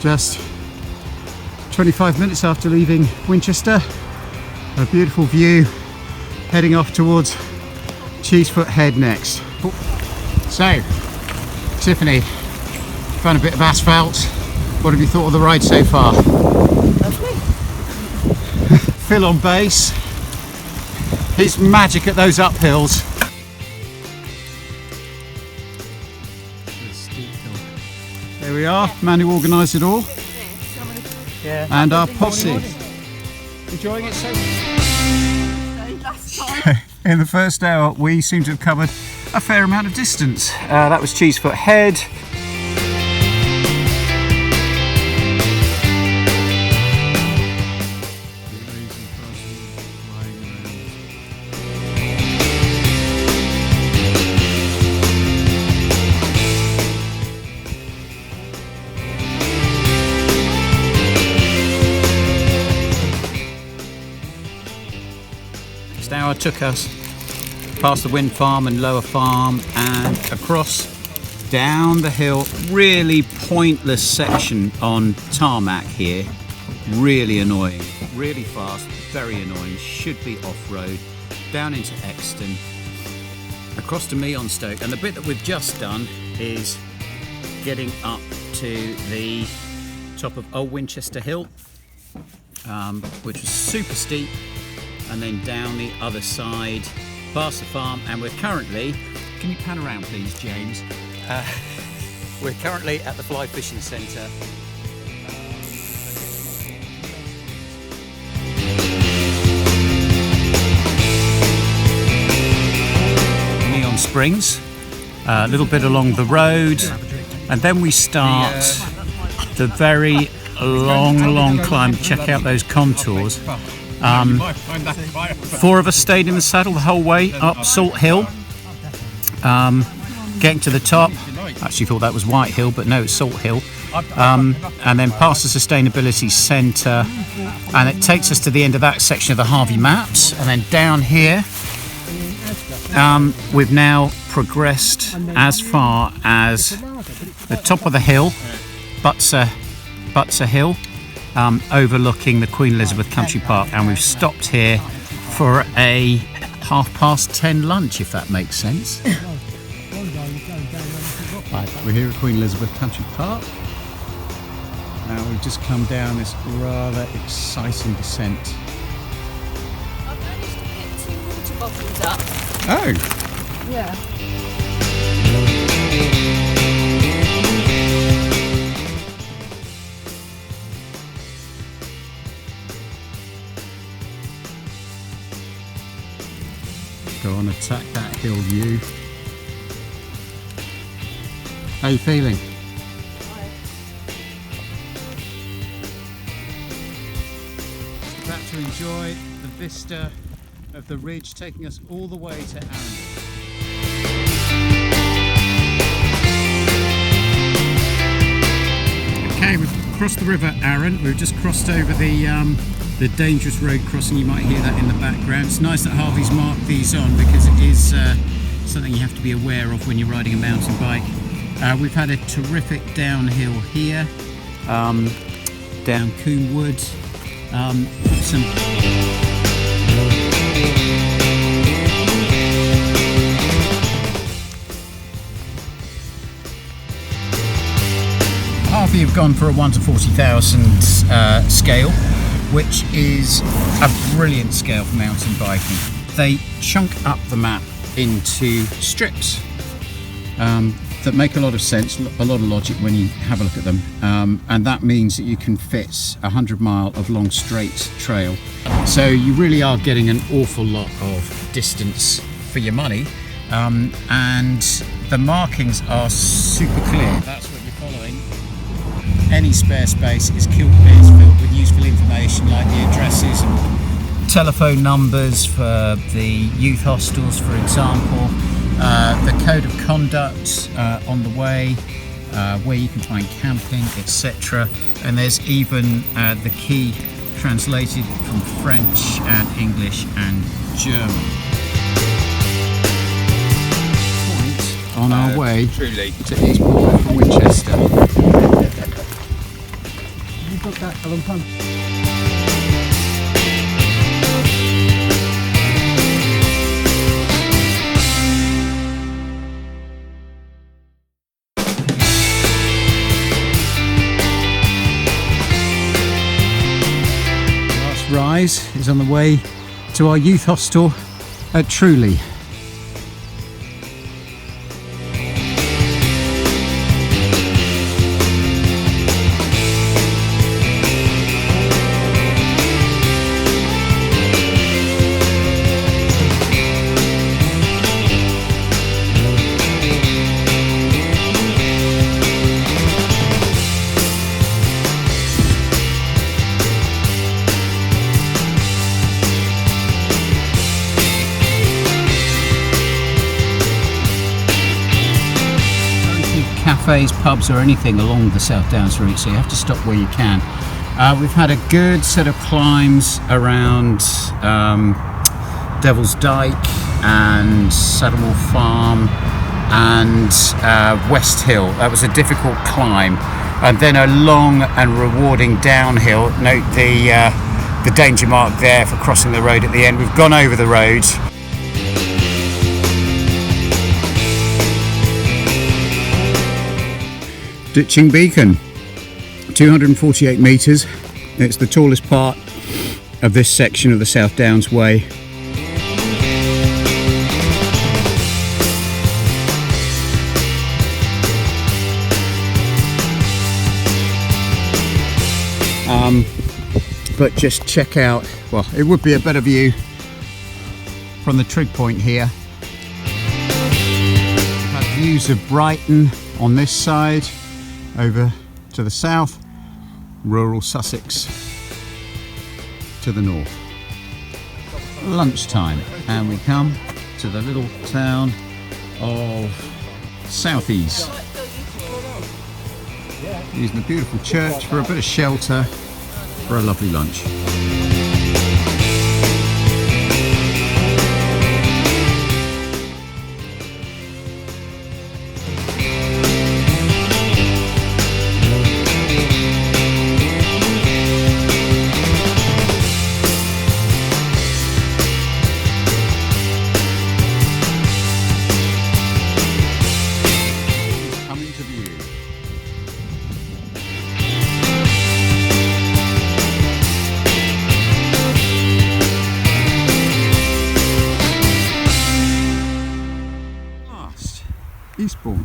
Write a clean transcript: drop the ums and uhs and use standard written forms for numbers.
Just 25 minutes after leaving Winchester, a beautiful view, heading off towards Cheesefoot Head next. So, Tiffany, found a bit of asphalt. What have you thought of the ride so far? Lovely. Phil on bass. He's magic at those uphills. There we are, man who organised it all. Yeah. And our posse. Enjoying it so far? In the first hour, we seem to have covered a fair amount of distance. That was Cheesefoot Head. Hour took us past the wind farm and lower farm and across down the hill. Really pointless section on tarmac here, really annoying, really fast, very annoying, should be off-road, down into Exton, across to Meonstoke, and the bit that we've just done is getting up to the top of Old Winchester Hill, which was super steep, and then down the other side past the farm, and we're currently, can you pan around please James, we're currently at the Fly Fishing Centre. Neon Springs, a little bit along the road, and then we start the very long climb. Check out those contours. 4 of us stayed in the saddle the whole way up Salt Hill, getting to the top. Actually thought that was White Hill, but no, it's Salt Hill, and then past the Sustainability Centre, and it takes us to the end of that section of the Harvey maps, and then down here we've now progressed as far as the top of the hill, BUTSER Hill, overlooking the Queen Elizabeth Country Park, and we've stopped here for a 10:30 lunch, if that makes sense. Right, we're here at Queen Elizabeth Country Park. Now we've just come down this rather exciting descent. I've managed to get 2 water bottles up. Oh! Yeah. Go on, attack that hill view. How are you feeling? About to enjoy the vista of the ridge taking us all the way to Arundel. Okay, we've crossed the River Arun. We've just crossed over the dangerous road crossing. You might hear that in the background. It's nice that Harvey's marked these on because it is something you have to be aware of when you're riding a mountain bike. We've had a terrific downhill here, down Coombe Wood, some Harvey have gone for a 1 to 40,000 scale, which is a brilliant scale for mountain biking. They chunk up the map into strips that make a lot of sense, a lot of logic when you have a look at them, and that means that you can fit 100 mile of long straight trail. So you really are getting an awful lot of distance for your money, and the markings are super clear. That's what you're following. Any spare space is filled with useful information like the addresses and telephone numbers for the youth hostels, for example, the code of conduct on the way, where you can find camping, etc. And there's even the key translated from French and English and German. On our way Truleigh to Eastbourne from Winchester. Last rise is on the way to our youth hostel at Truleigh. Cafes, pubs or anything along the South Downs route, so you have to stop where you can. We've had a good set of climbs around Devil's Dyke and Saddlemore Farm and West Hill. That was a difficult climb, and then a long and rewarding downhill. Note the danger mark there for crossing the road at the end. We've gone over the road. Ditching Beacon, 248 metres. It's the tallest part of this section of the South Downs Way. But just check out, well, it would be a better view from the trig point here. We've had views of Brighton on this side. Over to the south, rural Sussex to the north. Lunchtime, and we come to the little town of Southeast. Using the beautiful church for a bit of shelter for a lovely lunch. Eastbourne.